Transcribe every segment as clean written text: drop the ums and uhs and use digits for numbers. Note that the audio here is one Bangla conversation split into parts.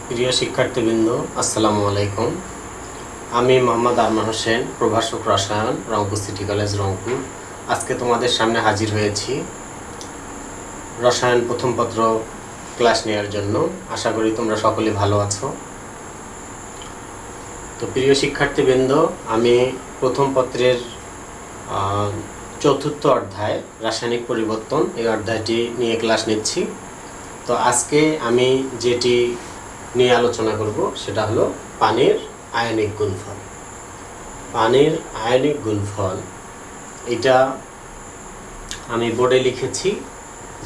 প্রিয় শিক্ষার্থীবৃন্দ, আসসালামু আলাইকুম। আমি মোহাম্মদ আরমান হোসেন, প্রভাষক রসায়ন, রংপুর সিটি কলেজ রংপুর। আজকে তোমাদের সামনে হাজির হয়েছি রসায়ন প্রথম পত্র ক্লাস নেওয়ার জন্য। আশা করি তোমরা সকলে ভালো আছো। তো প্রিয় শিক্ষার্থীবৃন্দ, আমি প্রথম পত্রের চতুর্থ অধ্যায় রাসায়নিক পরিবর্তন, এই অধ্যায়টি নিয়ে ক্লাস নিচ্ছি। তো আজকে আমি যেটি নিয়ে আলোচনা করব সেটা হলো পানির আয়নিক গুণফল। পানির আয়নিক গুণফল এটা আমি বোর্ডে লিখেছি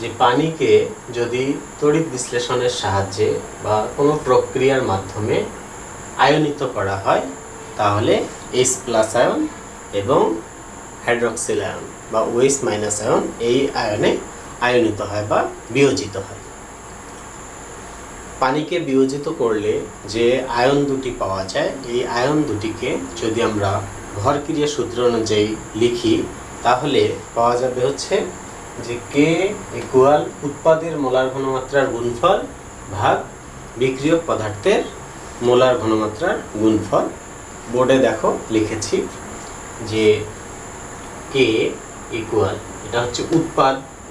যে পানিকে যদি তড়িৎ বিশ্লেষণের সাহায্যে বা কোনো প্রক্রিয়ার মাধ্যমে আয়নিত করা হয় তাহলে H+ আয়ন এবং হাইড্রক্সিল আয়ন বা OH- আয়ন এই আয়নে আয়নিত হয় বা বিয়োজিত হয়। পানিকে বিয়োজিত করলে যে আয়ন দুটি পাওয়া যায়, এই আয়ন দুটিকে যদি আমরা ভরক্রিয়া সূত্র অনুযায়ী লিখি তাহলে পাওয়া যাবে হচ্ছে যে K = উৎপাদের মোলার ঘনমাত্রার গুণফল ভাগ বিক্রিয়ক পদার্থের মোলার ঘনমাত্রার গুণফল। বোর্ডে দেখো লিখেছি যে K = এটা হচ্ছে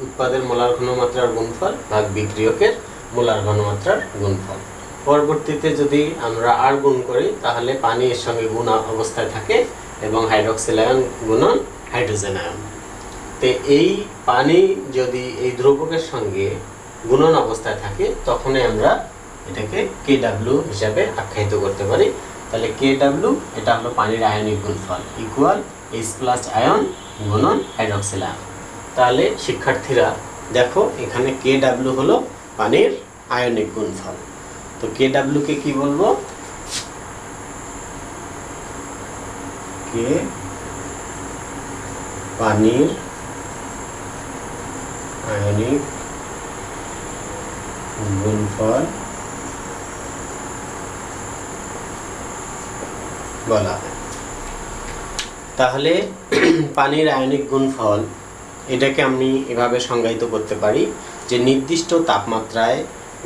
উৎপাদের মোলার ঘনমাত্রার গুণফল ভাগ বিক্রিয়কের মোলার ঘনমাত্রার গুণফল। পরবর্তীতে যদি আমরা আর গুণ করি তাহলে পানি এর সঙ্গে গুণ অবস্থায় থাকে এবং হাইড্রক্সিল আয়ন গুণন হাইড্রোজেন আয়ন। তো এই পানি যদি এই দ্রবকের সঙ্গে গুণন অবস্থায় থাকে তখনই আমরা এটাকে KW হিসাবে আখ্যায়িত করতে পারি। তাহলে KW এটা হলো পানির আয়নিক গুণফল = H+ আয়ন গুণন হাইড্রক্সিল আয়ন। তাহলে শিক্ষার্থীরা দেখো এখানে KW হলো পানির আয়নিক গুণফল। তো KW কে কি বলবো? পানির আয়নিক গুণফল বলা হয়। তাহলে পানির আয়নিক গুণফল এটাকে আমি এভাবে সংজ্ঞায়িত করতে পারি যে নির্দিষ্ট তাপমাত্রায়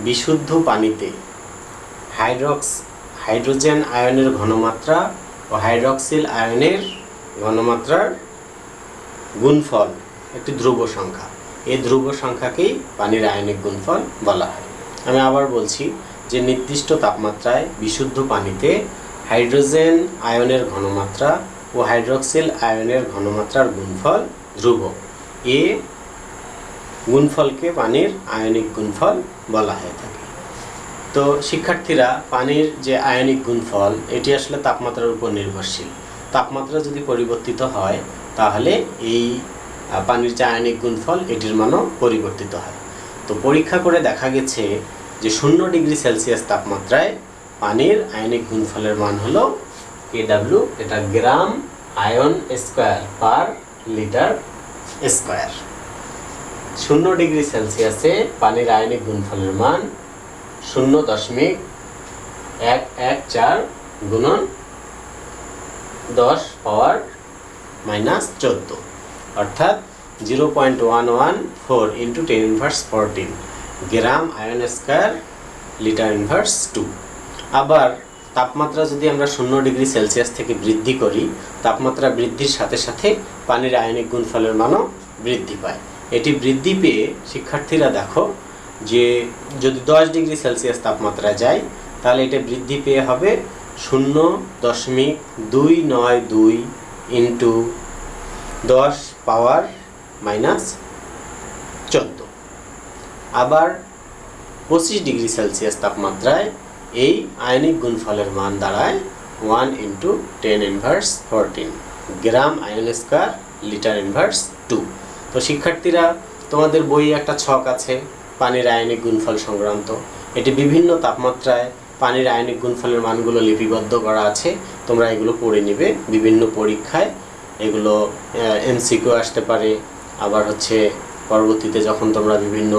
বিশুদ্ধ পানিতে হাইড্রোজেন আয়নের ঘনমাত্রা ও হাইড্রক্সিল আয়নের ঘনমাত্রার গুণফল একটি ধ্রুব সংখ্যা। এই ধ্রুব সংখ্যাকেই পানির আয়নিক গুণফল বলা হয়। আমি আবার বলছি যে নির্দিষ্ট তাপমাত্রায় বিশুদ্ধ পানিতে হাইড্রোজেন আয়নের ঘনমাত্রা ও হাইড্রক্সিল আয়নের ঘনমাত্রার গুণফল ধ্রুব। এই গুণফলকে পানির আয়নিক গুণফল বলা হয়ে থাকে। তো শিক্ষার্থীরা, পানির যে আয়নিক গুণফল এটি আসলে তাপমাত্রার উপর নির্ভরশীল। তাপমাত্রা যদি পরিবর্তিত হয় তাহলে এই পানির যে আয়নিক গুণফল এটির মানও পরিবর্তিত হয়। তো পরীক্ষা করে দেখা গেছে যে 0 ডিগ্রি সেলসিয়াস তাপমাত্রায় পানির আয়নিক গুণফলের মান হলো KW, এটা gram ion square per litre square. 0 degree সেলসিয়াসে পানির আয়নিক গুণফলের মান 0.114 গুণন 10⁻⁻14 অর্থাৎ 0.114 × 10⁻14 গ্রাম আয়ন স্কয়ার লিটার ইনভার্স 2। আবার তাপমাত্রা যদি আমরা 0 ডিগ্রি সেলসিয়াস থেকে বৃদ্ধি করি, তাপমাত্রা বৃদ্ধির সাথে সাথে পানির আয়নিক গুণফলের মানও বৃদ্ধি পায়। এটি বৃদ্ধি পেয়ে শিক্ষার্থীরা দেখো যে যদি 10 ডিগ্রি সেলসিয়াস তাপমাত্রা যায় তাহলে এটা বৃদ্ধি পেয়ে হবে 0.292 × 10⁻⁻14। আবার 25 ডিগ্রি সেলসিয়াস তাপমাত্রায় এই আয়নিক গুণফলের মান দাঁড়ায় 1 × 10⁻14 গ্রাম আয়ন স্কয়ার লিটার ইনভার্স 2। তো শিক্ষার্থীরা, তোমাদের বইয়ে একটা ছক আছে পানির আয়নিক গুণফল সংক্রান্ত। এটি বিভিন্ন তাপমাত্রায় পানির আয়নিক গুণফলের মানগুলো লিপিবদ্ধ করা আছে। তোমরা এগুলো পড়ে নিবে। বিভিন্ন পরীক্ষায় এগুলো MCQ আসতে পারে। আবার হচ্ছে পরবর্তীতে যখন তোমরা বিভিন্ন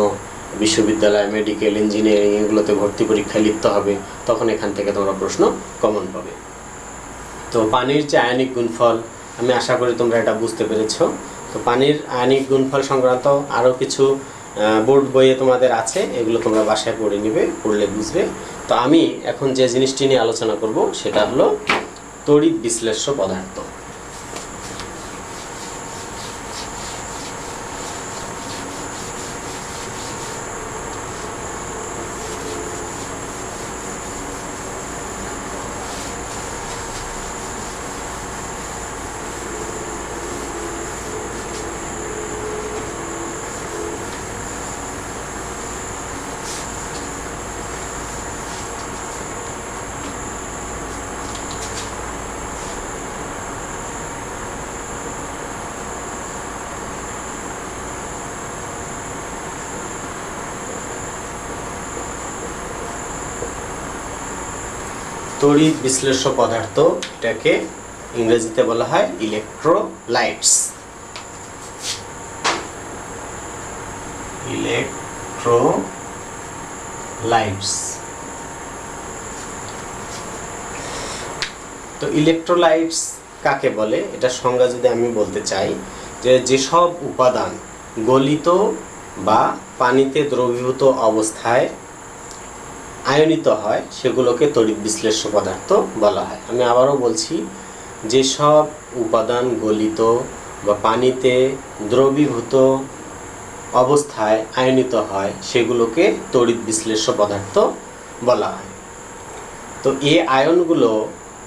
বিশ্ববিদ্যালয়, মেডিকেল, ইঞ্জিনিয়ারিং এগুলোতে ভর্তি পরীক্ষায় লিখতে হবে তখন এখান থেকে তোমরা প্রশ্ন কমন পাবে। তো পানির যে আয়নিক গুণফল, আমি আশা করি তোমরা এটা বুঝতে পেরেছো। তো পানির আয়নিক গুণফল সংক্রান্ত আরও কিছু বোর্ড বইয়ে তোমাদের আছে, এগুলো তোমরা বাসায় পড়ে নেবে, পড়লে বুঝবে। তো আমি এখন যে জিনিসটি নিয়ে আলোচনা করব সেটা হলো তড়িৎ বিশ্লেষ্য পদার্থ। তড়িৎ বিশ্লেষ্য পদার্থ, এটাকে ইংরেজিতে বলা হয় ইলেকট্রোলাইটস। ইলেকট্রোলাইটস। তো ইলেকট্রোলাইটস কাকে বলে, এটা সংজ্ঞা যদি আমি বলতে চাই, যে যেসব উপাদান গলিত বা পানিতে দ্রবীভূত অবস্থায় আয়নিত হয় সেগুলোকে তড়িৎ বিশ্লেষ্য পদার্থ বলা হয়। আমি আবারও বলছি, যেসব উপাদান গলিত বা পানিতে দ্রবীভূত অবস্থায় আয়নিত হয় সেগুলোকে তড়িৎ বিশ্লেষ্য পদার্থ বলা হয়। তো এই আয়নগুলো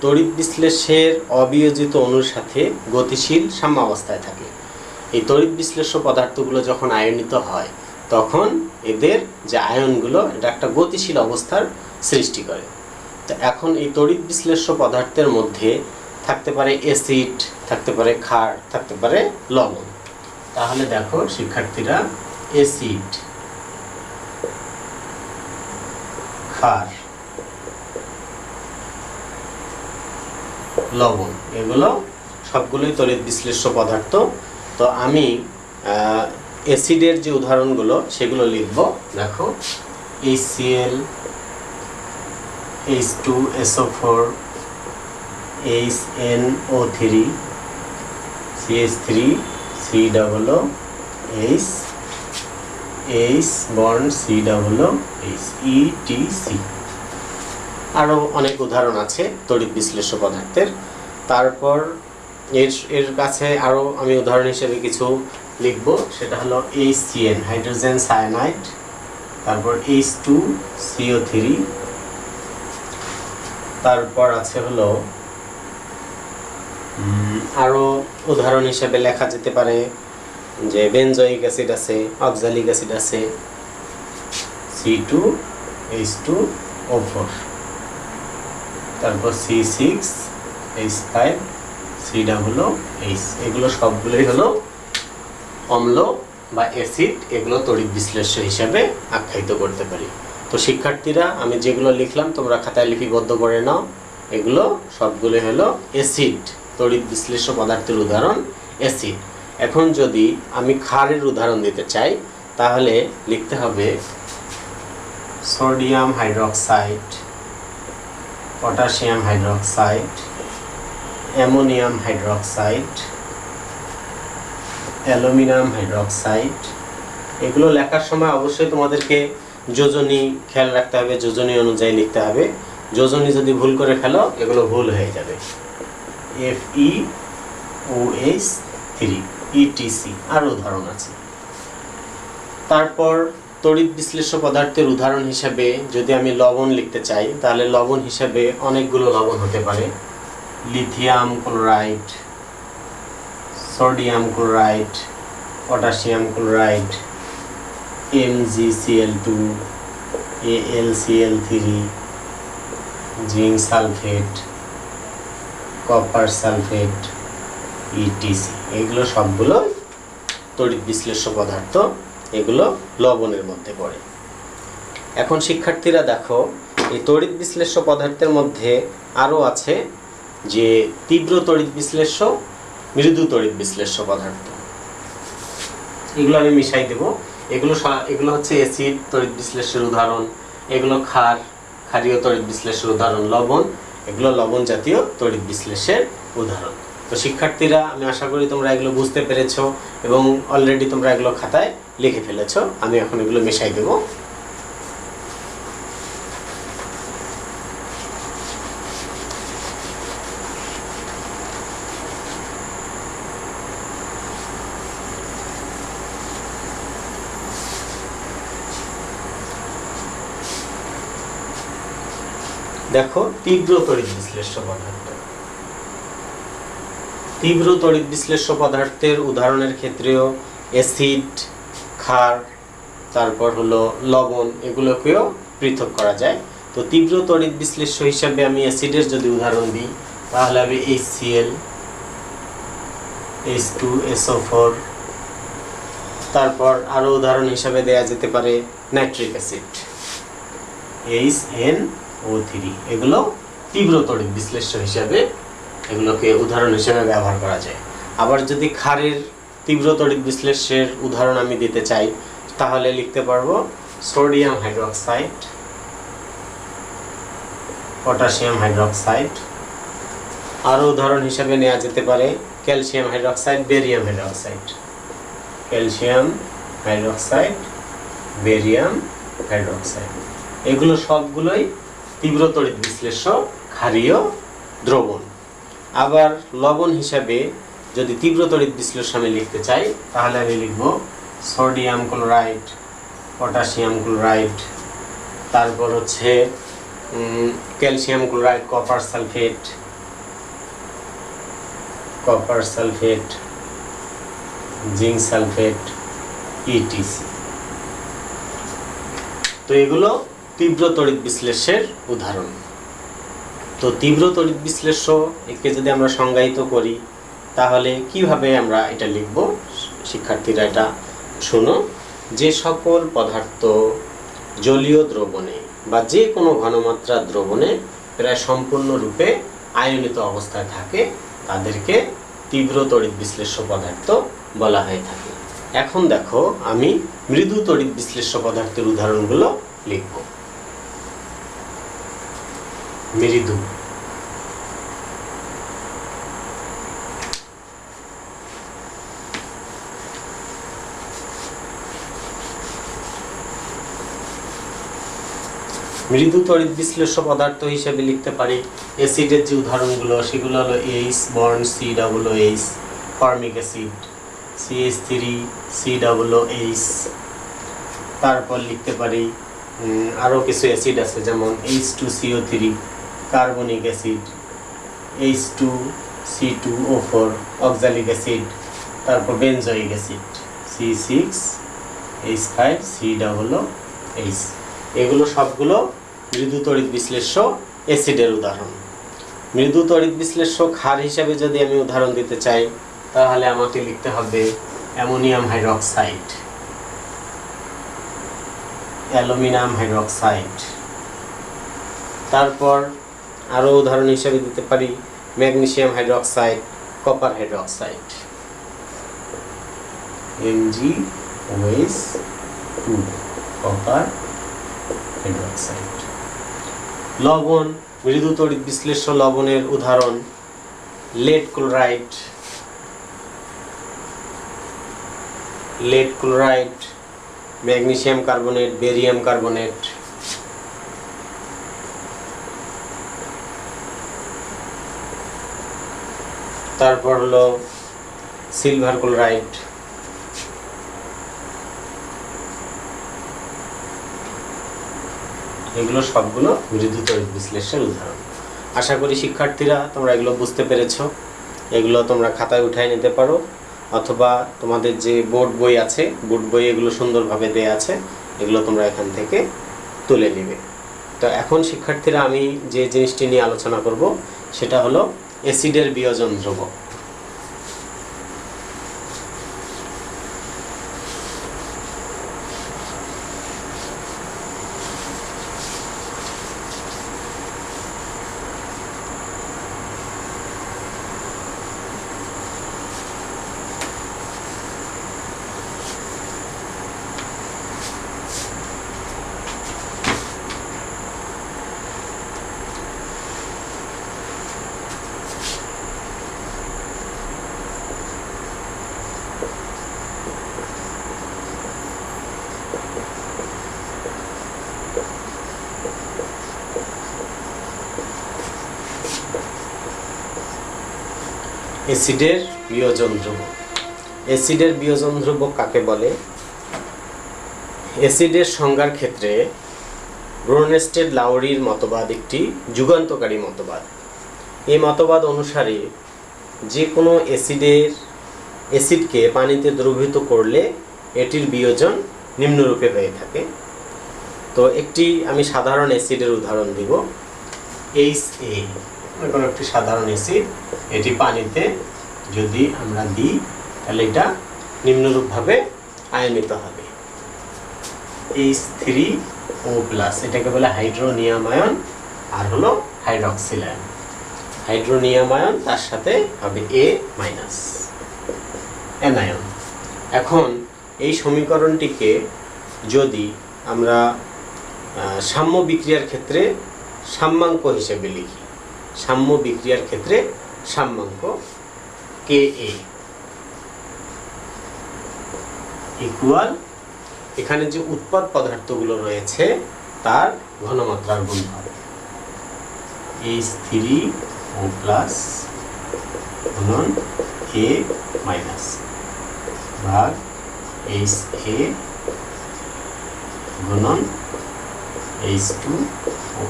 তড়িৎ বিশ্লেষ্যের অবিয়োজিত অণুর সাথে গতিশীল সাম্যাবস্থায় থাকে। এই তড়িৎ বিশ্লেষ্য পদার্থগুলো যখন আয়নিত হয় তখন এদের যে আয়নগুলো, এটা একটা গতিশীল অবস্থার সৃষ্টি করে। তো এখন এই তড়িৎ বিশ্লেষ্য পদার্থের মধ্যে থাকতে পারে অ্যাসিড, থাকতে পারে ক্ষার, থাকতে পারে লবণ। তাহলে দেখো শিক্ষার্থীরা, অ্যাসিড, ক্ষার, লবণ, এগুলো সবগুলোই তড়িৎ বিশ্লেষ্য পদার্থ। তো আমি অ্যাসিডের যে উদাহরণগুলো সেগুলো লিখব। দেখো, HCl, H2SO4, HNO3, CH3, COOH, H bond COOH, ETC। আরও অনেক উদাহরণ আছে তড়িৎ বিশ্লেষ্য পদার্থের। তারপর এর কাছে আরও আমি উদাহরণ হিসেবে কিছু লিখব, সেটা হলো HCN, হাইড্রোজেন সায়ানাইড, তারপর H2CO3, তারপর আছে হলো আরও উদাহরণ হিসেবে লেখা যেতে পারে যে বেনজোইক অ্যাসিড আছে, অক্সালিক অ্যাসিড আছে, C2H2O4, তারপর C6H5COOH। এগুলো সবগুলোই হলো অম্ল বা অ্যাসিড, এগুলো তড়িৎ বিশ্লেষ্য হিসাবে আখ্যায়িত করতে পারি। তো শিক্ষার্থীরা, আমি যেগুলো লিখলাম তোমরা খাতায় লিপিবদ্ধ করে নাও। এগুলো সবগুলোই হলো অ্যাসিড, তড়িৎ বিশ্লেষ্য পদার্থের উদাহরণ অ্যাসিড। এখন যদি আমি ক্ষারের উদাহরণ দিতে চাই তাহলে লিখতে হবে sodium hydroxide, potassium hydroxide, ammonium hydroxide, aluminium hydroxide. এগুলো লেখার সময় অবশ্যই তোমাদেরকে যোজনী খেয়াল রাখতে হবে, যোজনী অনুযায়ী লিখতে হবে। যোজনী যদি ভুল করে ফেলো এগুলো ভুল হয়ে যাবে। FeOH3, ETC, আরও উদাহরণ আছে। তারপর তড়িৎ বিশ্লেষ্য পদার্থের উদাহরণ হিসাবে যদি আমি লবণ লিখতে চাই তাহলে লবণ হিসাবে অনেকগুলো লবণ হতে পারে। Lithium chloride, sodium chloride, potassium chloride, MgCl2, AlCl3, zinc sulphate, copper sulphate, ETC। এগুলো সবগুলো তড়িৎ বিশ্লেষ্য পদার্থ, এগুলো লবণের মধ্যে পড়ে। এখন শিক্ষার্থীরা দেখো, এই তড়িৎ বিশ্লেষ্য পদার্থের মধ্যে আরও আছে যে তীব্র তড়িৎ বিশ্লেষ্য, মৃদু তড়িৎ বিশ্লেষ্য পদার্থ। এগুলো আমি মিশাই দেব। এগুলো হচ্ছে অ্যাসিড, তড়িৎ বিশ্লেষ্যের উদাহরণ। এগুলো ক্ষার, ক্ষারীয় তড়িৎ বিশ্লেষ্যের উদাহরণ লবণ, এগুলো লবণ জাতীয় তড়িৎ বিশ্লেষ্যের উদাহরণ। তো শিক্ষার্থীরা, আমি আশা করি তোমরা এগুলো বুঝতে পেরেছো এবং অলরেডি তোমরা এগুলো খাতায় লিখে ফেলেছো। আমি এখন এগুলো মেশাই দেব। দেখো, তীব্র তড়িৎ বিশ্লেষ্য পদার্থ। তীব্র তড়িৎ বিশ্লেষ্য পদার্থের উদাহরণের ক্ষেত্রেও অ্যাসিড, ক্ষার, তারপর হলো লবণ, এগুলোকেও পৃথক করা যায়। তো তীব্র তড়িৎ বিশ্লেষ্য হিসাবে আমি অ্যাসিডের যদি উদাহরণ দিই, তাহলে আমি HCl, H2SO4, তারপর আরও উদাহরণ হিসাবে দেয়া যেতে পারে নাইট্রিক অ্যাসিড, HNO3। এগুলো তীব্র তড়িৎ বিশ্লেষ্য হিসাবে এগুলোকে উদাহরণ হিসেবে ব্যবহার করা যায়। আবার যদি ক্ষারের তীব্র তড়িৎ বিশ্লেষ্যের উদাহরণ আমি দিতে চাই, তাহলে লিখতে পারবো সোডিয়াম হাইড্রোক্সাইড, পটাশিয়াম হাইড্রোক্সাইড। আরও উদাহরণ হিসাবে নেওয়া যেতে পারে calcium hydroxide, barium hydroxide, calcium hydroxide, barium hydroxide. এগুলো সবগুলোই তীব্র তড়িৎ বিশ্লেষ্য ক্ষারীয় দ্রবণ। আবার লবণ হিসাবে যদি তীব্র তড়িৎ বিশ্লেষ্য আমি লিখতে চাই, তাহলে আমি লিখব সোডিয়াম ক্লোরাইড, পটাশিয়াম ক্লোরাইড, তারপর হচ্ছে calcium chloride, copper sulphate, zinc sulphate, etc. তো এগুলো তীব্র তড়িৎ বিশ্লেষ্যের উদাহরণ। তো তীব্র তড়িৎ বিশ্লেষ্য একে যদি আমরা সংজ্ঞায়িত করি, তাহলে কিভাবে আমরা এটা লিখব? শিক্ষার্থীরা এটা শোনো। যে সকল পদার্থ জলীয় দ্রবণে বা যে কোনো ঘনমাত্রার দ্রবণে প্রায় সম্পূর্ণরূপে আয়নিত অবস্থায় থাকে, তাদেরকে তীব্র তড়িৎ বিশ্লেষ্য পদার্থ বলা হয়ে থাকে। এখন দেখো, আমি মৃদু তড়িৎ বিশ্লেষ্য পদার্থের উদাহরণগুলো লিখব। মৃদু, মৃদু তড়িৎ বিশ্লেষ্য পদার্থ হিসেবে লিখতে পারি অ্যাসিডের যে উদাহরণগুলো, সেগুলো হলো H bond COOH, formic acid CH3COOH। তারপর লিখতে পারি আরও কিছু অ্যাসিড আছে, যেমন H2CO3, carbonic acid, H2C2O4, oxalic acid, তারপর বেনজোইক অ্যাসিড C6H5COOH। এগুলো সবগুলো মৃদু তড়িৎ বিশ্লেষ্য অ্যাসিডের উদাহরণ। মৃদু তড়িৎ বিশ্লেষ্য ক্ষার হিসাবে যদি আমি উদাহরণ দিতে চাই, তাহলে আমাকে লিখতে হবে অ্যামোনিয়াম হাইড্রোক্সাইড, অ্যালুমিনিয়াম হাইড্রোক্সাইড। তারপর আরও উদাহরণ হিসাবে দিতে পারি magnesium hydroxide, copper hydroxide, MgOH2, copper hydroxide. লবণ, মৃদু তড়িৎ বিশ্লেষ্য লবণের উদাহরণ lead chloride, magnesium carbonate, barium carbonate. তারপর হলো সিলভার ক্লোরাইড। এগুলো সবগুলো মৃদু তড়িৎ বিশ্লেষ্যের উদাহরণ। আশা করি শিক্ষার্থীরা তোমরা এগুলো বুঝতে পেরেছো। এগুলো তোমরা খাতায় উঠায় নিতে পারো, অথবা তোমাদের যে বোর্ড বই আছে, বোর্ড বই এগুলো সুন্দরভাবে দেয়া আছে, এগুলো তোমরা এখান থেকে তুলে নেবে। তো এখন শিক্ষার্থীরা আমি যে জিনিসটি নিয়ে আলোচনা করব, সেটা হলো অ্যাসিডের বিয়োজন ধ্রুবক। অ্যাসিডের বিয়োজন ধ্রুবক। অ্যাসিডের বিয়োজন ধ্রুবক কাকে বলে? অ্যাসিডের সংজ্ঞার ক্ষেত্রে ব্রোনস্টেড লাউরির মতবাদ একটি যুগান্তকারী মতবাদ। এই মতবাদ অনুসারে যে কোনো অ্যাসিডকে পানিতে দ্রবীভূত করলে এটির বিয়োজন নিম্নরূপে হয়ে থাকে। তো আমি সাধারণ অ্যাসিডের উদাহরণ দিব। HA কোনো একটি সাধারণ অ্যাসিড, এটি পানিতে যদি আমরা দিই তাহলে এটা নিম্নরূপভাবে আয়নিত হবে। H3O+, এটাকে বলে হাইড্রোনিয়াম আয়ন, আর হলো হাইড্রক্সিল আয়ন। হাইড্রোনিয়াম আয়ন, তার সাথে হবে A- অ্যানায়ন। এখন এই সমীকরণটিকে যদি আমরা সাম্য বিক্রিয়ার ক্ষেত্রে সাম্যাঙ্ক হিসেবে লিখি, সাম্য বিক্রিয়ার ক্ষেত্রে সাম্যাঙ্ক Ka ইকুয়াল এখানে যে উৎপাদ পদার্থগুলো রয়েছে তার ঘনমাত্রার গুণফল। H3O+ গুণন A- ভাগ HA গুণন H2O।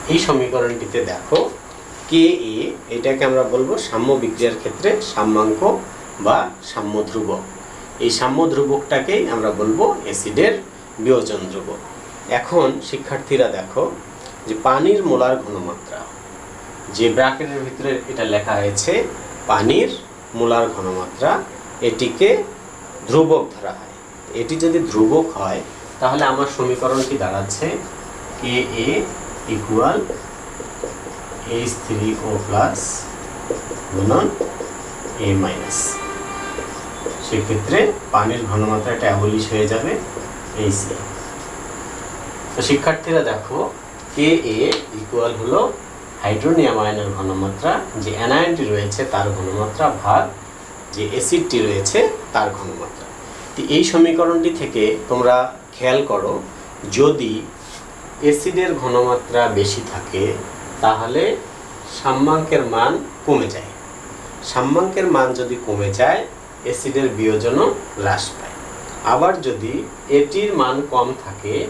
এই সমীকরণটিতে দেখো Ka, এটাকে আমরা বলবো সাম্য বিক্রিয়ার ক্ষেত্রে সাম্যাঙ্ক বা সাম্য ধ্রুবক। এই সাম্য ধ্রুবকটাকেই আমরা বলবো অ্যাসিডের বিয়োজন ধ্রুবক। এখন শিক্ষার্থীরা দেখো যে পানির মোলার ঘনমাত্রা, যে ব্র্যাকেটের ভিতরে এটা লেখা হয়েছে পানির মোলার ঘনমাত্রা, এটিকে ধ্রুবক ধরা হয়। এটি যদি ধ্রুবক হয় তাহলে আমার সমীকরণটি দাঁড়াচ্ছে Ka ইকুয়াল H3O+ গুণন A-। সেক্ষেত্রে পানির ঘনমাত্রাটা অ্যাবলিশ হয়ে যাবে HA। তো শিক্ষার্থীরা দেখো Ka ইকুয়াল হলো হাইড্রোনিয়াম আয়নের ঘনমাত্রা, যে অ্যানায়নটি রয়েছে তার ঘনমাত্রা, ভাগ যে অ্যাসিডটি রয়েছে তার ঘনমাত্রা। তো এই সমীকরণটি থেকে তোমরা খেয়াল করো, যদি অ্যাসিডের ঘনমাত্রা বেশি থাকে তাহলে সাম্যাঙ্কের মান কমে যায়। সাম্যাঙ্কের মান যদি কমে যায় অ্যাসিডের বিয়োজনও হ্রাস পায়। আবার যদি এটির মান কম থাকে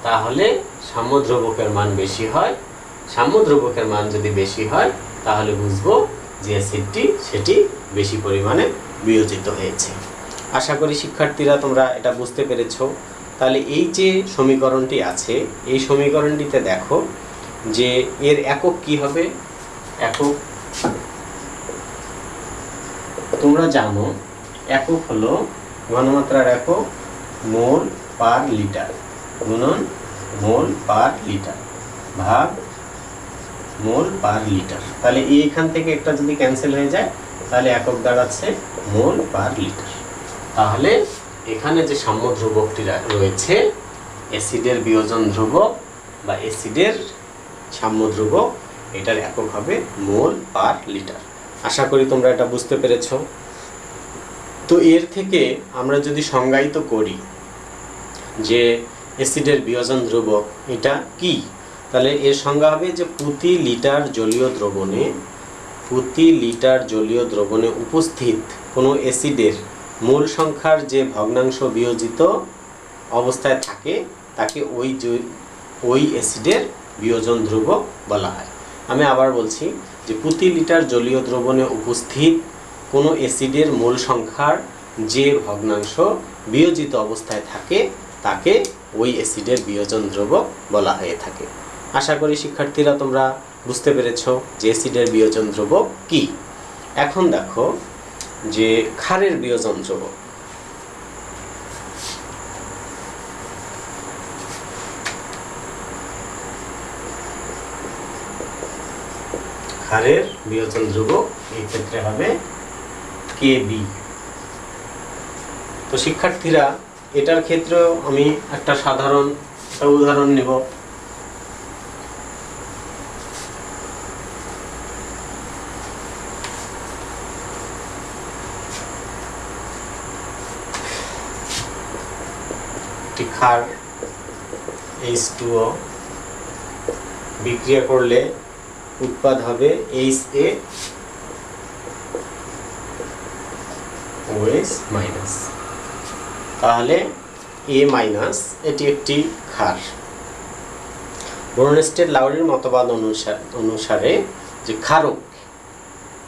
তাহলে সাম্য ধ্রুবকের মান বেশি হয়। সাম্য ধ্রুবকের মান যদি বেশি হয় তাহলে বুঝবো যে অ্যাসিডটি সেটি বেশি পরিমাণে বিয়োজিত হয়েছে। আশা করি শিক্ষার্থীরা তোমরা এটা বুঝতে পেরেছো। তাহলে এই যে সমীকরণটি আছে, এই সমীকরণটিতে দেখো যে এর একক কি হবে। একক তোমরা জানো, একক হলো ঘনমাত্রার একক মোল পার লিটার গুণন মোল পার লিটার ভাগ মোল পার লিটার। তাহলে এইখান থেকে একটা যদি ক্যান্সেল হয়ে যায় তাহলে একক দাঁড়াচ্ছে মোল পার লিটার। তাহলে এখানে যে সাম্য ধ্রুবকটি রয়েছে অ্যাসিডের বিয়োজন ধ্রুবক বা অ্যাসিডের সাম্য ধ্রুবক, এটার একক হবে মোল পার লিটার। আশা করি তোমরা এটা বুঝতে পেরেছো। তো এর থেকে আমরা যদি সংজ্ঞায়িত করি যে অ্যাসিডের বিয়োজন ধ্রুবক এটা কি, তাহলে এর সংজ্ঞা হবে যে প্রতি লিটার জলীয় দ্রবণে উপস্থিত কোনো অ্যাসিডের মূল সংখ্যার যে ভগ্নাংশ বিয়োজিত অবস্থায় থাকে তাকে ওই অ্যাসিডের বিয়োজন ধ্রুবক বলা হয়। আমি আবার বলছি যে প্রতি লিটার জলীয় দ্রবণে উপস্থিত কোনো অ্যাসিডের মূল সংখ্যার যে ভগ্নাংশ বিয়োজিত অবস্থায় থাকে তাকে ওই অ্যাসিডের বিয়োজন ধ্রুবক বলা হয়ে থাকে। আশা করি শিক্ষার্থীরা তোমরা বুঝতে পেরেছো যে অ্যাসিডের বিয়োজন ধ্রুবক কি। এখন দেখো যে ক্ষারের বিয়োজন ধ্রুবক। ক্ষারের বিয়োজন ধ্রুবক এই ক্ষেত্রে হবে Kb। তো শিক্ষার্থীরা এটার ক্ষেত্রেও আমি একটা সাধারণ উদাহরণ নেব। ক্ষার H2O বিক্রিয়া করলে উৎপাদ হবে HA OH মাইনাস। তাহলে A মাইনাস এটি একটি ক্ষার। ব্রনস্টেড লাউরির মতবাদ অনুসারে যে ক্ষারক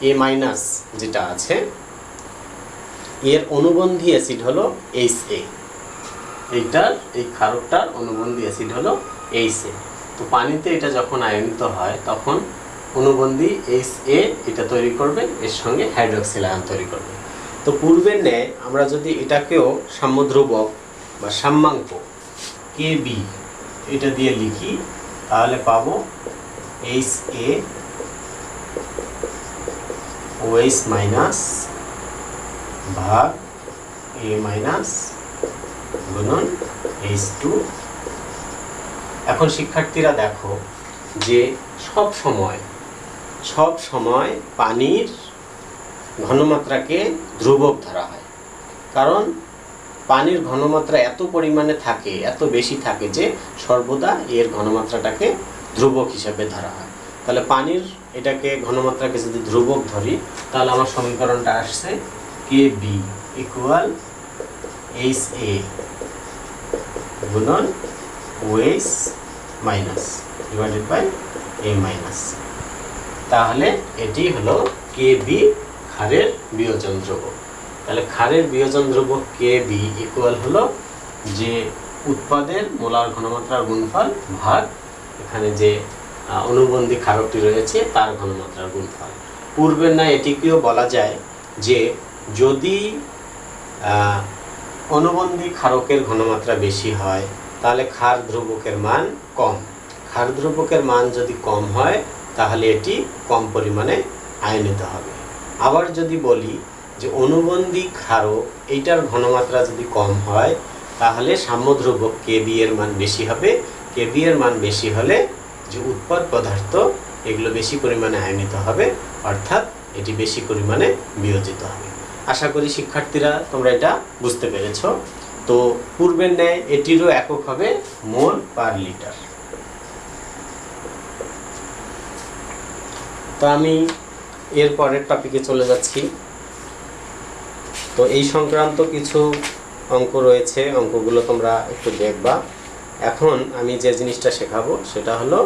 A মাইনাস যেটা আছে এর অনুবন্ধী অ্যাসিড হলো HA। এই ক্ষারকটার অনুবন্ধী অ্যাসিড হলো HA। তো পানিতে এটা যখন আয়নিত হয় তখন অনুবন্ধী HA এটা তৈরি করবে, এর সঙ্গে হাইড্রক্সিল আয়ন তৈরি করবে। তো পূর্বের ন্যায় আমরা যদি এটাকেও সাম্যধ্রুবক বা সাম্যাঙ্ক KB এটা দিয়ে লিখি তাহলে পাবো HA OH মাইনাস ভাগ A মাইনাস গুণন H2। এখন শিক্ষার্থীরা দেখো যে সব সময় পানির ঘনমাত্রাকে ধ্রুবক ধরা হয়, কারণ পানির ঘনমাত্রা এত পরিমাণে থাকে, এত বেশি থাকে যে সর্বদা এর ঘনমাত্রাটাকে ধ্রুবক হিসেবে ধরা হয়। তাহলে পানির এটাকে ঘনমাত্রাকে যদি ধ্রুবক ধরি তাহলে আমার সমীকরণটা আসছে KB ইকুয়াল HA গুণন OH minus divided by A minus. তাহলে এটি হলো KB ক্ষারের বিয়োজন ধ্রুবক। তাহলে ক্ষারের বিয়োজন ধ্রুবক KB ইকুয়াল হলো যে উৎপাদের মোলার ঘনমাত্রার গুণফল ভাগ এখানে যে অনুবন্ধী ক্ষারকটি রয়েছে তার ঘনমাত্রার গুণফল। পূর্বের ন্যায় এটিকেও বলা যায় যে যদি অনুবন্ধী ক্ষারকের ঘনমাত্রা বেশি হয় তাহলে ক্ষার ধ্রুবকের মান কম। ক্ষার ধ্রুবকের মান যদি কম হয় তাহলে এটি কম পরিমাণে আয়নিত হবে। আবার যদি বলি যে অনুবন্ধী ক্ষারক এইটার ঘনমাত্রা যদি কম হয় তাহলে সাম্যধ্রুবক KB এর মান বেশি হবে। KB এর মান বেশি হলে যে উৎপাদ পদার্থ এগুলো বেশি পরিমাণে আয়নিত হবে, অর্থাৎ এটি বেশি পরিমাণে বিয়োজিত হবে। আশা করি শিক্ষার্থীরা তোমরা এটা বুঝতে পেরেছ। তো পূর্বের ন্যায় এটিরও একক হবে মোল পার লিটার। তো আমি এর পরের টপিকে চলে যাচ্ছি। তো এই সংক্রান্ত কিছু অঙ্ক রয়েছে, অঙ্কগুলো তোমরা একটু দেখবা। এখন আমি যে জিনিসটা শেখাবো সেটা হলো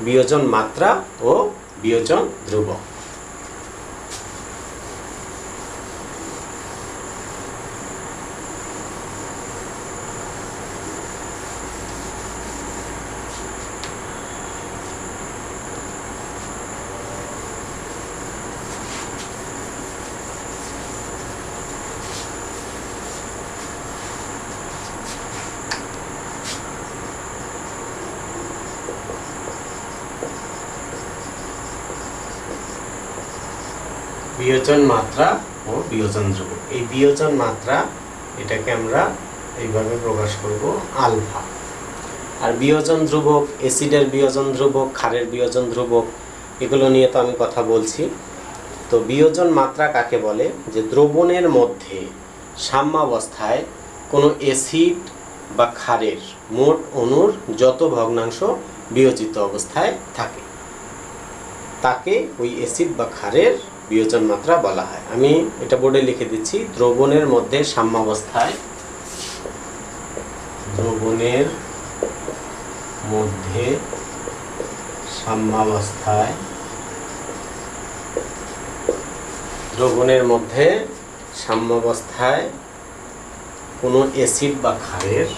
বিয়োজন মাত্রা ও বিয়োজন ধ্রুবক। বিয়োজন মাত্রা ও বিয়োজন ধ্রুবক। এই বিয়োজন মাত্রা এটাকে আমরা এইভাবে প্রকাশ করব আলফা। আর বিয়োজন ধ্রুবক, অ্যাসিডের বিয়োজন ধ্রুবক, ক্ষারের বিয়োজন ধ্রুবক, এগুলো নিয়ে তো আমি কথা বলছি। তো বিয়োজন মাত্রা কাকে বলে? যে দ্রবণের মধ্যে সাম্যাবস্থায় কোনো অ্যাসিড বা ক্ষারের মোট অণুর যত ভগ্নাংশ বিয়োজিত অবস্থায় থাকে তাকে ওই অ্যাসিড বা ক্ষারের বিয়োজন মাত্রা বলা হয়। আমি এটা বোর্ডে লিখে দিচ্ছি। দ্রবণের মধ্যে সাম্যাবস্থায়, দ্রবণের মধ্যে সাম্যাবস্থায়, দ্রবণের মধ্যে সাম্যাবস্থায় কোনো অ্যাসিড বা ক্ষারের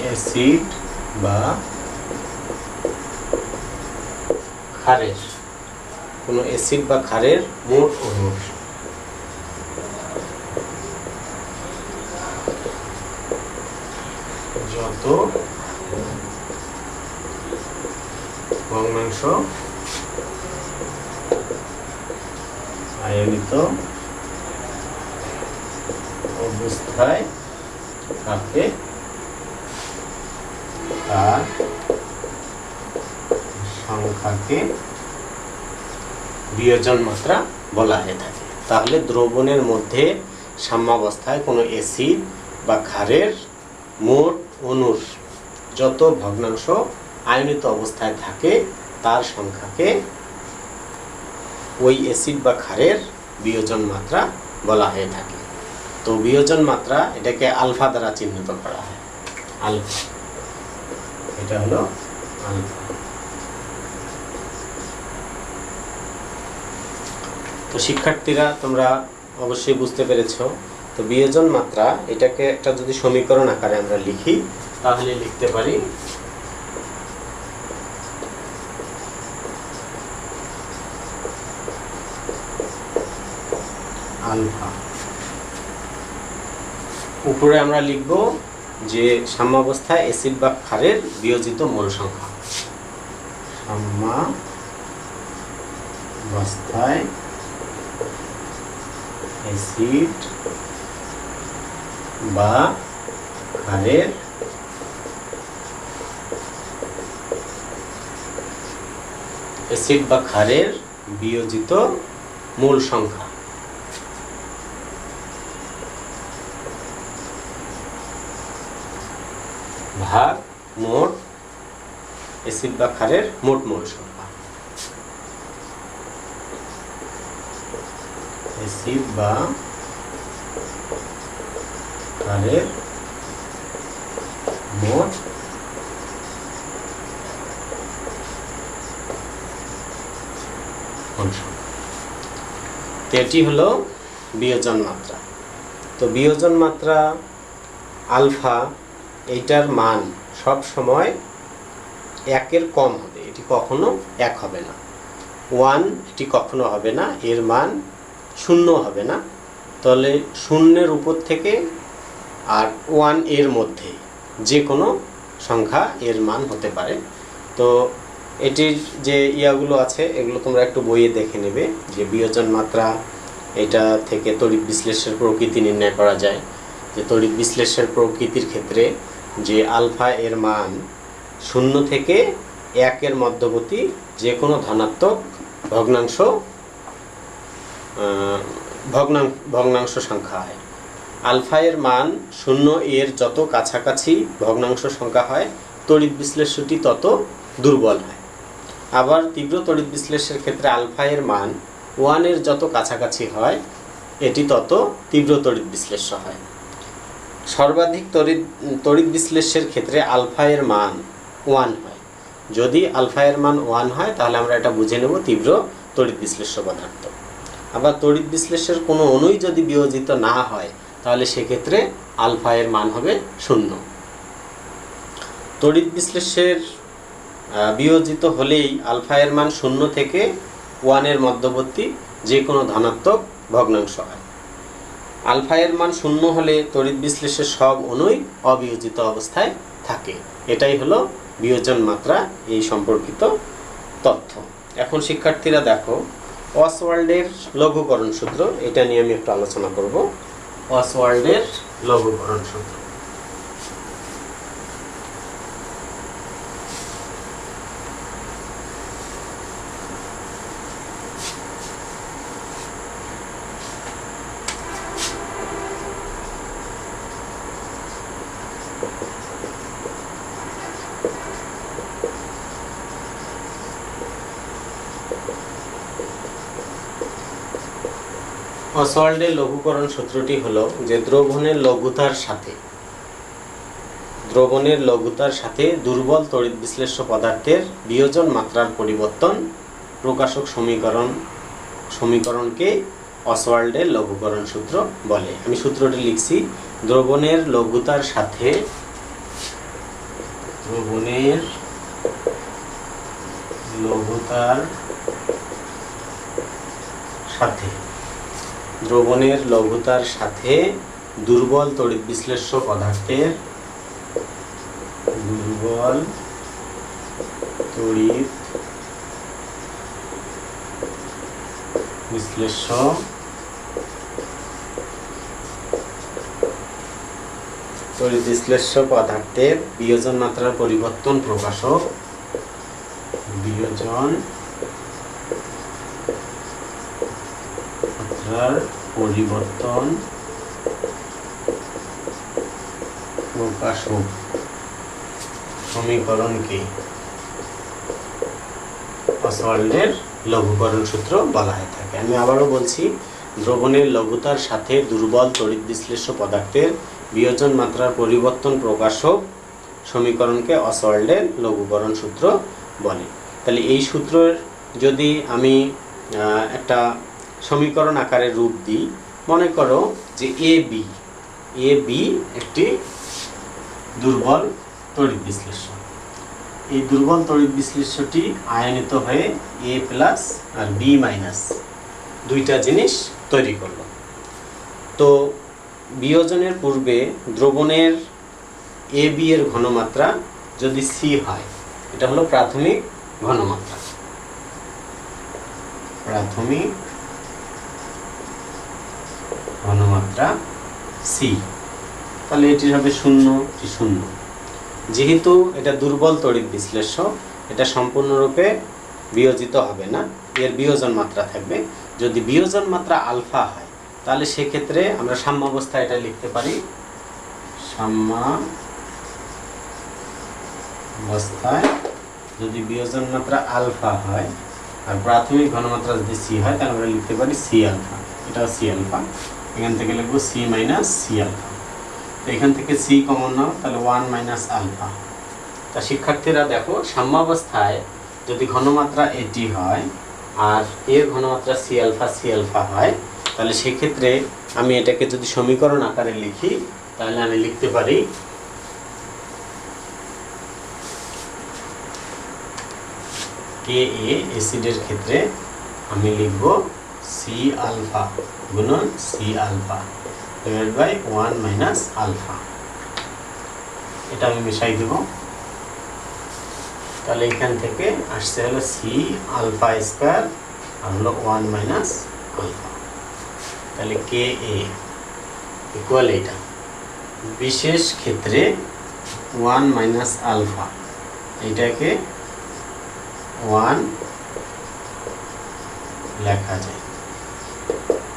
অ্যাসিড বা ক্ষারের কোনো অ্যাসিড বা ক্ষারের মোট অণুর যত ভগ্নাংশ আয়নিত অবস্থায় থাকে তার সংখ্যাকে বিয়োজন মাত্রা বলা হয়ে থাকে। তাহলে দ্রবণের মধ্যে সাম্যাবস্থায় কোনো অ্যাসিড বা ক্ষারের মোট অণুর যত ভগ্নাংশ আয়নিত অবস্থায় থাকে তার সংখ্যাকে ওই অ্যাসিড বা ক্ষারের বিয়োজন মাত্রা বলা হয়ে থাকে। তো বিয়োজন মাত্রা এটাকে আলফা দ্বারা চিহ্নিত করা হয়। আলফা, এটা হলো আলফা। তো শিক্ষার্থীরা তোমরা অবশ্যই বুঝতে পেরেছো। তো বিয়োজন মাত্রা এটাকে একটা যদি সমীকরণ আকারে আমরা লিখি তাহলে লিখতে পারি আলফা। উপরে আমরা লিখব যে সাম্যাবস্থায় অ্যাসিড বা ক্ষারের বিয়োজিত মোল সংখ্যা। সাম্যাবস্থায় অ্যাসিড বা ক্ষারের বিয়োজিত মোল সংখ্যা ভাগ মোট অ্যাসিড বা ক্ষারের মোট মোল সংখ্যা। অ্যাসিড বা ক্ষারের মোট মোল সংখ্যা। এটি হলো বিয়োজন মাত্রা। তো বিয়োজন মাত্রা আলফা, এইটার মান সব সময় 1-এর কম হবে, এটি কখনো 1 হবে না। 1 এটি কখনো হবে না, এর মান 0 হবে না। তাহলে 0-এর উপর থেকে আর 1 এর মধ্যে যে কোনো সংখ্যা এর মান হতে পারে। তো এটির যে ইয়াগুলো আছে এগুলো তোমরা একটু বইয়ে দেখে নেবে যে বিয়োজন মাত্রা এটা থেকে তড়িৎ বিশ্লেষের প্রকৃতি নির্ণয় করা যায়। যে তড়িৎ বিশ্লেষের প্রকৃতির ক্ষেত্রে যে আলফা এর মান 0 থেকে 1 এর মধ্যবর্তী যে কোনো ধনাত্মক ভগ্নাংশ সংখ্যা হয়। আলফা এর মান 0 এর যত কাছাকাছি ভগ্নাংশ সংখ্যা হয় তড়িৎ বিশ্লেষ্যটি তত দুর্বল হয়। আবার তীব্র তড়িৎ বিশ্লেষের ক্ষেত্রে আলফা এর মান 1 এর যত কাছাকাছি হয় এটি তত তীব্র তড়িৎ বিশ্লেষ্য হয়। সর্বাধিক তড়িৎ বিশ্লেষের ক্ষেত্রে আলফা এর মান 1 হয়। যদি আলফা এর মান 1 হয় তাহলে আমরা এটা বুঝে নেব তীব্র তড়িৎ বিশ্লেষ্য পদার্থ। আবার তড়িৎ বিশ্লেষের কোনো অণুই যদি বিয়োজিত না হয় তাহলে সেক্ষেত্রে আলফা এর মান হবে 0। তড়িৎ বিশ্লেষের বিয়োজিত হলেই আলফা এর মান 0 থেকে 1 এর মধ্যবর্তী যে কোনো ধনাত্মক ভগ্নাংশ হয়। আলফা এর মান 0 হলে তড়িৎ বিশ্লেষের সব অণুই অবিয়োজিত অবস্থায় থাকে। এটাই হলো বিয়োজন মাত্রা এই সম্পর্কিত তথ্য। এখন শিক্ষার্থীরা দেখো অসওয়াল্ডের লঘুকরণ সূত্র, এটা নিয়ে আমি একটু আলোচনা করব। অসওয়াল্ডের লঘুকরণ সূত্র। অসওয়াল্ডের লঘুকরণ সূত্রটি হলো যে দ্রবণের লঘুতার সাথে দুর্বল তড়িৎ বিশ্লেষ্য পদার্থের বিয়োজন মাত্রার পরিবর্তন প্রকাশক সমীকরণকে অসওয়াল্ডের লঘুকরণ সূত্র বলে। আমি সূত্রটি লিখছি, দ্রবণের লঘুতার সাথে দুর্বল তড়িৎ বিশ্লেষ্য পদার্থের বিয়োজন মাত্রার পরিবর্তন প্রকাশক সমীকরণকে অসওয়াল্ডের লঘুকরণ সূত্র বলা হয়ে থাকে। আমি আবারও বলছি, দ্রবণের লঘুতার সাথে দুর্বল তড়িৎ বিশ্লেষ্য পদার্থের বিয়োজন মাত্রার পরিবর্তন প্রকাশক সমীকরণকে অসওয়াল্ডের লঘুকরণ সূত্র বলে। তাহলে এই সূত্রের যদি আমি একটা সমীকরণ আকারে রূপ দিই, মনে করো যে এ বি একটি দুর্বল তড়িৎ বিশ্লেষ্য। এই দুর্বল তড়িৎ বিশ্লেষ্যটি আয়নিত হয়ে এ প্লাস আর বি মাইনাস দুইটা জিনিস তৈরি করলো। তো বিয়োজনের পূর্বে দ্রবণের এ বি এর ঘনমাত্রা যদি সি হয়, এটা হলো প্রাথমিক ঘনমাত্রা, প্রাথমিক ঘনমাত্রা সি, তাহলে এটি হবে 0 যেহেতু এটা দুর্বল তড়িৎ বিশ্লেষ্য, এটা সম্পূর্ণরূপে বিয়োজিত হবে না, এর বিয়োজন মাত্রা থাকবে। যদি বিয়োজন মাত্রা আলফা হয়, তাহলে সেক্ষেত্রে আমরা সাম্যাবস্থায় এটা লিখতে পারি, সাম্যাবস্থায় যদি বিয়োজন মাত্রা আলফা হয় আর প্রাথমিক ঘনমাত্রা যদি সি হয়, তাহলে আমরা লিখতে পারি সি আলফা। এটা সি আলফা, এখান থেকে লিখবো সি মাইনাস সি আলফা। তো এখান থেকে সি কমন নাও, তাহলে 1 মাইনাস আলফা। তা শিক্ষার্থীরা দেখো, সাম্যাবস্থায় যদি ঘনমাত্রা এটি হয় আর এর ঘনমাত্রা সি আলফা হয়, তাহলে সেক্ষেত্রে আমি এটাকে যদি সমীকরণ আকারে লিখি, তাহলে আমি লিখতে পারি কে এ অ্যাসিডের ক্ষেত্রে আমি লিখব সি আলফা গুণন C alpha divide by 1 minus alpha. এটা আমি মিশাই দেব, তাহলে এখান থেকে আসছে হলো সি আলফা স্কয়ার আর হলো 1 মাইনাস আলফা। তাহলে কে এ ইকুয়াল এটা বিশেষ ক্ষেত্রে 1 মাইনাস আলফা, এটাকে 1 লেখা যায়।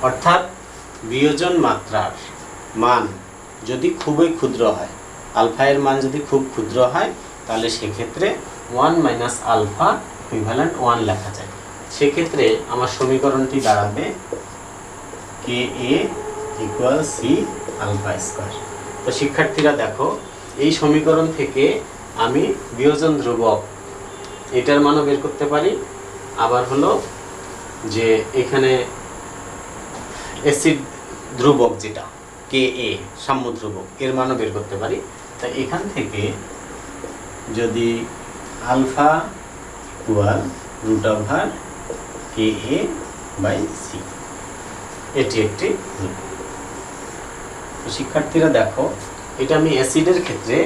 অর্থাৎ বিয়োজন মাত্রার মান যদি খুবই ক্ষুদ্র হয়, আলফা এর মান যদি খুব ক্ষুদ্র হয়, তাহলে সেক্ষেত্রে 1 মাইনাস আলফা ইকুইভ্যালেন্ট 1 লেখা যায়। সেক্ষেত্রে আমার সমীকরণটি দাঁড়াবে কে এ ইকুয়াল সি আলফা স্কয়ার। তো শিক্ষার্থীরা দেখো, এই সমীকরণ থেকে আমি বিয়োজন ধ্রুবক এটার মানও বের করতে পারি, আবার হলো যে এখানে অ্যাসিড ধ্রুবক যেটা কে এ সাম্য ধ্রুবক, এর মানও বের করতে পারি। তাই এখান থেকে যদি alpha equal root over K A by C, এটি একটি রূপ। শিক্ষার্থীরা দেখো, এটা আমি অ্যাসিডের ক্ষেত্রে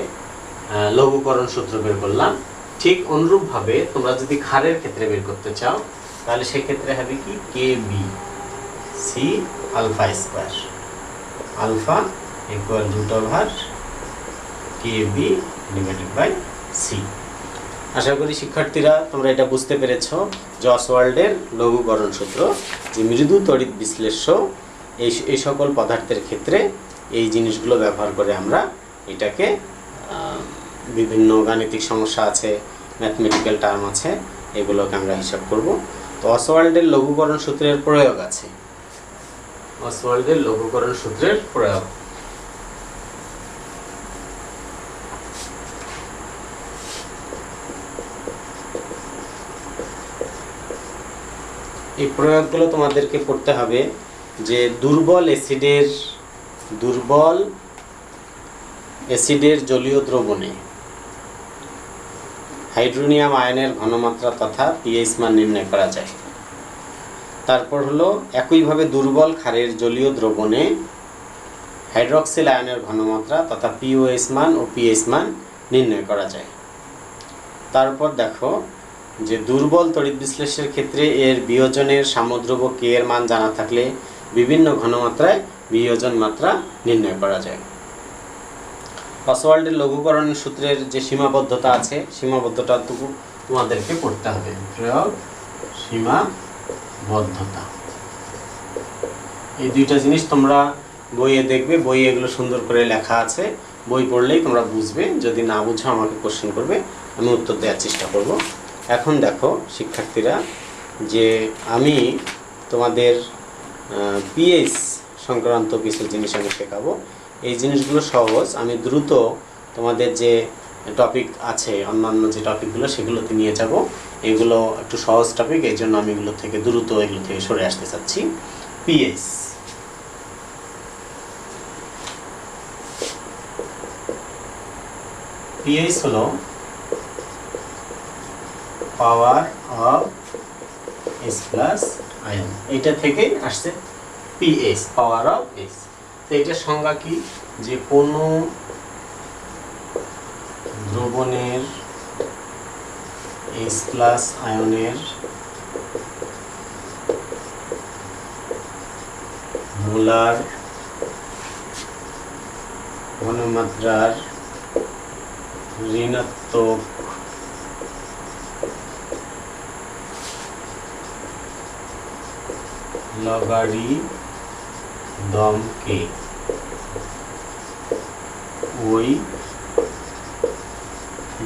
লঘুকরণ সূত্র বের করলাম। ঠিক অনুরূপভাবে তোমরা যদি ক্ষারের ক্ষেত্রে বের করতে চাও, তাহলে সেক্ষেত্রে হবে কি K B C alpha square, alpha equal root over K B divided by C. আশা করি শিক্ষার্থীরা তোমরা এটা বুঝতে পেরেছ যে অসওয়াল্ডের লঘুকরণ সূত্র, যে মৃদু তড়িৎ বিশ্লেষ্য এই সকল পদার্থের ক্ষেত্রে এই জিনিসগুলো ব্যবহার করে আমরা এটাকে বিভিন্ন গাণিতিক সমস্যা আছে, ম্যাথমেটিক্যাল টার্ম আছে, এগুলোকে আমরা হিসাব করব। তো অসওয়াল্ডের লঘুকরণ সূত্রের প্রয়োগ আছে, অসওয়াল্ডের লঘুকরণ সূত্রের প্রয়োগ। এই প্রয়োগগুলো তোমাদেরকে পড়তে হবে যে দুর্বল অ্যাসিডের জলীয় দ্রবণে হাইড্রোনিয়াম আয়নের ঘনমাত্রা তথা পিএইচ মান নির্ণয় করা যায়। তারপর হলো একইভাবে দুর্বল ক্ষারের জলীয় দ্রবণে হাইড্রক্সিল আয়নের ঘনমাত্রা তথা পিওএইচ মান ও পিএইচ মান নির্ণয় করা যায়। তারপর দেখো যে দুর্বল তড়িৎ বিশ্লেষণের ক্ষেত্রে এর বিয়োজনের সাম্যধ্রুবক কে এর মান জানা থাকলে বিভিন্ন ঘনমাত্রায় বিয়োজন মাত্রা নির্ণয় করা যায়। অসওয়াল্ডের লঘুকরণ সূত্রের যে সীমাবদ্ধতা আছে, সীমাবদ্ধতাটুকু তোমাদেরকে পড়তে হবে। প্রয়োগ, সীমাবদ্ধতা, এই দুইটা জিনিস তোমরা বইয়ে দেখবে, বইয়ে এগুলো সুন্দর করে লেখা আছে, বই পড়লেই তোমরা বুঝবে। যদি না বুঝো আমাকে কোশ্চেন করবে, আমি উত্তর দেওয়ার চেষ্টা করব। এখন দেখো শিক্ষার্থীরা, যে আমি তোমাদের পিএইচ সংক্রান্ত কিছু জিনিস আমি শেখাবো। এই জিনিসগুলো সহজ, আমি দ্রুত তোমাদের যে টপিক আছে অন্যান্য যে টপিকগুলো সেগুলোতে নিয়ে যাব। এগুলো একটু সহজ টপিক, এই জন্য আমি এগুলো থেকে দ্রুত এগুলো থেকে সরে আসতে চাচ্ছি। পিএইচ পিএইচ হলো power of S plus ion, এইটা থেকেই আসছে পিএইচ, পাওয়ার অফ এস। তো এটার সংজ্ঞা কি, যে কোনো দ্রবণের এস প্লাস আয়নের মোলার ঘনমাত্রার ঋণাত্মক লগারিদমকে ওই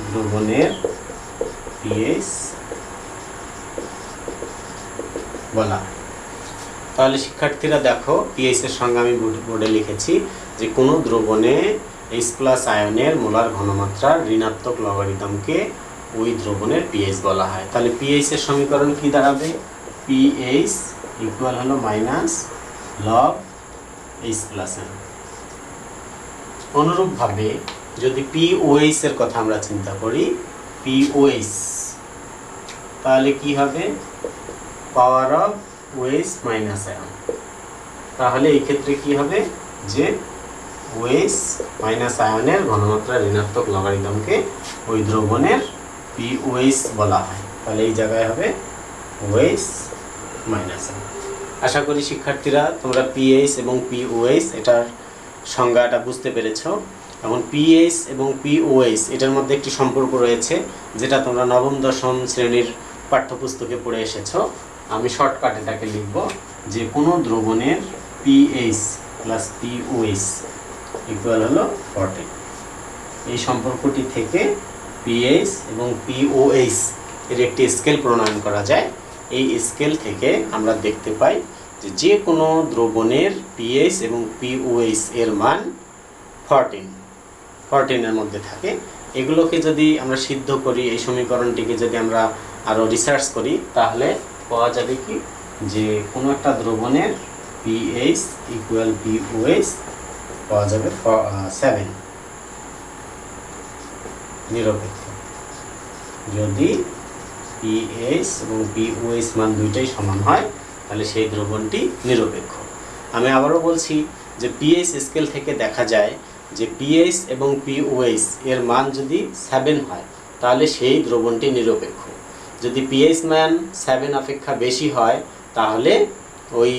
দ্রবণের পিএইচ বলা। তাহলে শিক্ষার্থীরা দেখো, পিএইচ এর সঙ্গে আমি বোর্ডে লিখেছি যে কোনো দ্রবণে এইচ প্লাস আয়নের মোলার ঘনমাত্রার ঋণাত্মক লগারিদমকে ওই দ্রবণের পিএইচ বলা হয়। তাহলে পিএইচ এর সমীকরণ কি দাঁড়াবে, পিএইচ ইকুয়াল হলো minus log H plus ion. অনুরূপভাবে যদি পিওএইচ এর কথা আমরা চিন্তা করি, পিওএইচ তাহলে কি হবে, power of OH minus ion. তাহলে এই ক্ষেত্রে কি হবে, যে ওএইচ মাইনাস আয়নের ঘনমাত্রা ঋণাত্মক লগারিদমকে ওই দ্রবণের পিওএইচ বলা হয়। তাহলে এই জায়গায় হবে ওএইচ মাইনাস আয়ন। আশা করি শিক্ষার্থীরা তোমরা পিএইচ এবং পিওএইচ এটার সংজ্ঞাটা বুঝতে পেরেছ। এখন পিএইচ এবং পিওএইচ এটার মধ্যে একটি সম্পর্ক রয়েছে, যেটা তোমরা নবম দশম শ্রেণীর পাঠ্যপুস্তকে পড়ে এসেছো। আমি শর্টকাট এটাকে লিখব, যে কোনো দ্রবণের পিএইচ প্লাস পিওএইচ ইকুয়াল হলো 40। এই সম্পর্কটি থেকে পিএইচ এবং পিওএইচ এর একটি স্কেল প্রণয়ন করা যায়। এই স্কেল থেকে আমরা দেখতে পাই যে যে কোনো দ্রবণের পিএইচ এবং পিওএইচ এর মান 14 এর মধ্যে থাকে। এগুলোকে যদি আমরা সিদ্ধ করি, এই সমীকরণটিকে যদি আমরা আরও রিসার্চ করি, তাহলে পাওয়া যাবে কি, যে কোনো একটা দ্রবণের পিএইচ ইকুয়াল পিওএইচ পাওয়া যাবে 7 নিরপেক্ষ। যদি পিএইচ এবং পিওএইচ মান দুইটাই সমান হয়, তাহলে সেই দ্রবণটি নিরপেক্ষ। আমি আবারও বলছি যে পিএইচ স্কেল থেকে দেখা যায় যে পিএইচ এবং পিওএইচ এর মান যদি 7 হয়, তাহলে সেই দ্রবণটি নিরপেক্ষ। যদি পিএইচ মান 7 অপেক্ষা বেশি হয়, তাহলে ওই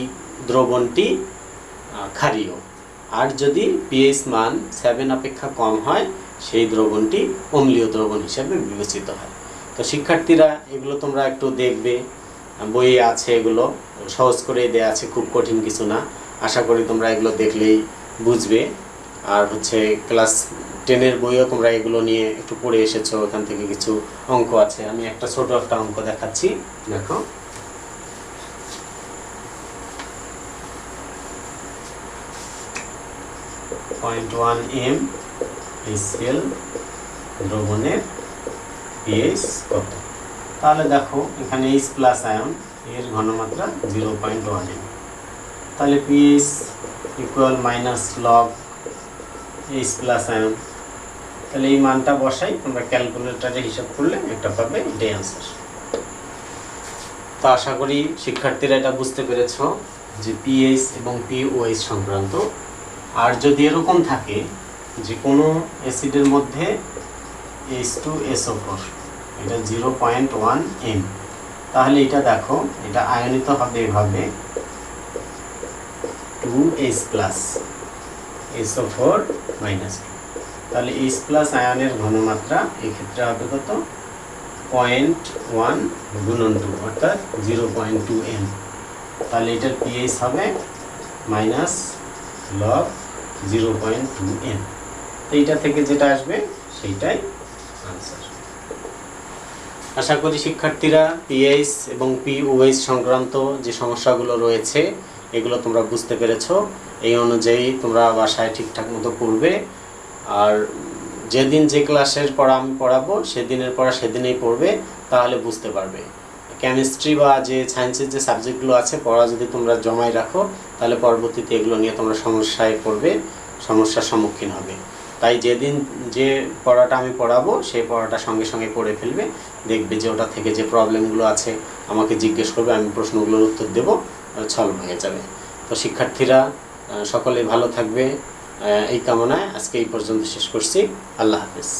দ্রবণটি ক্ষারীয়। আর যদি পিএইচ মান 7 অপেক্ষা কম হয়, সেই দ্রবণটি অম্লীয় দ্রবণ হিসেবে বিবেচিত হয়। তো শিক্ষার্থীরা এগুলো তোমরা একটু দেখবে, বইয়ে আছে, এগুলো সহজ করে দেয়া আছে, খুব কঠিন কিছু না। আশা করি তোমরা এগুলো দেখলেই বুঝবে। আর হচ্ছে ক্লাস 10-এর বইও তোমরা এগুলো নিয়ে একটু পড়ে এসেছো, ওখান থেকে কিছু অঙ্ক আছে। আমি একটা ছোট একটা অঙ্ক দেখাচ্ছি, দেখো। .1 m HCl দ্রবণের পিএইচ কত? তাহলে দেখো এখানে H প্লাস আয়ন এর ঘনমাত্রা 0.1 m। তাহলে pH equal minus log H plus ion. তাহলে এই মানটা বসাই, তোমরা ক্যালকুলেটরে হিসাব করলে একটা পাবে, এটাই আনসার। তো আশা করি শিক্ষার্থীরা এটা বুঝতে পেরেছো যে পিএইচ এবং পিওএইচ সংক্রান্ত। আর যদি এরকম থাকে যে কোনো অ্যাসিডের মধ্যে H2SO4 এটা 0.1 m, তাহলে এটা দেখো, এটা আয়নিত হবে এভাবে 2H প্লাস SO4 মাইনাস 2। তাহলে H প্লাস আয়নের ঘনমাত্রা এক্ষেত্রে হবে কত, 0.1 গুণন 2 অর্থাৎ 0.2 m। তাহলে এটার পিএইচ হবে মাইনাস লগ 0.2 m। তো এইটা থেকে যেটা আসবে সেইটাই আনসার। আশা করি শিক্ষার্থীরা পিএইচ এবং পিওএইচ সংক্রান্ত যে সমস্যাগুলো রয়েছে এগুলো তোমরা বুঝতে পেরেছো। এই অনুযায়ী তোমরা বাসায় ঠিকঠাক মতো পড়বে। আর যেদিন যে ক্লাসের পড়া আমি পড়াবো সেদিনের পড়া সেদিনেই পড়বে, তাহলে বুঝতে পারবে। কেমিস্ট্রি বা যে সায়েন্সের যে সাবজেক্টগুলো আছে পড়া যদি তোমরা জমায় রাখো তাহলে পরবর্তীতে এগুলো নিয়ে তোমরা সমস্যায় পড়বে, সমস্যার সম্মুখীন হবে। তাই যেদিন যে পড়াটা আমি পড়াবো সেই পড়াটা সঙ্গে সঙ্গে পড়ে ফেলবে, দেখবে যে ওটা থেকে যে প্রবলেমগুলো আছে আমাকে জিজ্ঞেস করবে, আমি প্রশ্নগুলোর উত্তর দেবো, সলভ হয়ে যাবে। তো শিক্ষার্থীরা সকলে ভালো থাকবে এই কামনায় আজকে এই পর্যন্ত শেষ করছি। আল্লাহ হাফেজ।